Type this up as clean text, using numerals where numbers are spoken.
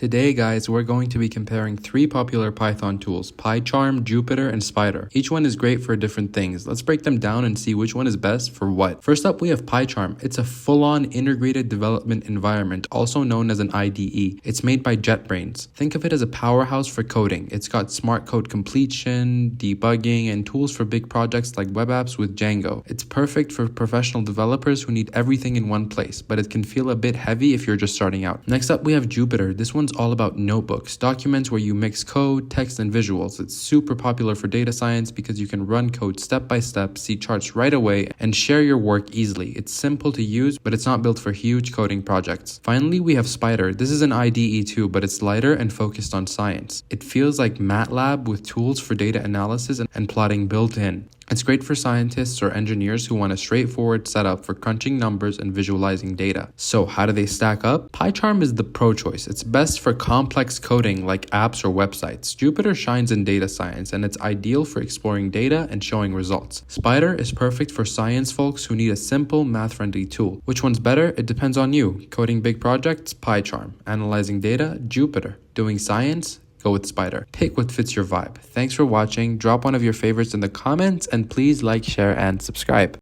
Today, guys, we're going to be comparing three popular Python tools, Pycharm, Jupyter, and Spyder. Each one is great for different things. Let's break them down and see which one is best for what. First up, we have Pycharm. It's a full-on integrated development environment, also known as an IDE. It's made by JetBrains. Think of it as a powerhouse for coding. It's got smart code completion, debugging, and tools for big projects like web apps with Django. It's perfect for professional developers who need everything in one place, but it can feel a bit heavy if you're just starting out. Next up, we have Jupyter. This one's all about notebooks, documents where you mix code, text, and visuals. It's super popular for data science because you can run code step by step, see charts right away, and share your work easily. It's simple to use, but it's not built for huge coding projects. Finally, we have Spyder. This is an IDE too, but it's lighter and focused on science. It feels like MATLAB with tools for data analysis and plotting built in. It's great for scientists or engineers who want a straightforward setup for crunching numbers and visualizing data. So how do they stack up? Pycharm is the pro choice. It's best for complex coding like apps or websites. Jupyter shines in data science, and it's ideal for exploring data and showing results. Spyder is perfect for science folks who need a simple, math-friendly tool. Which one's better? It depends on you. Coding big projects? Pycharm. Analyzing data? Jupyter. Doing science? Go with Spyder. Pick what fits your vibe. Thanks for watching. Drop one of your favorites in the comments, and please like, share, and subscribe.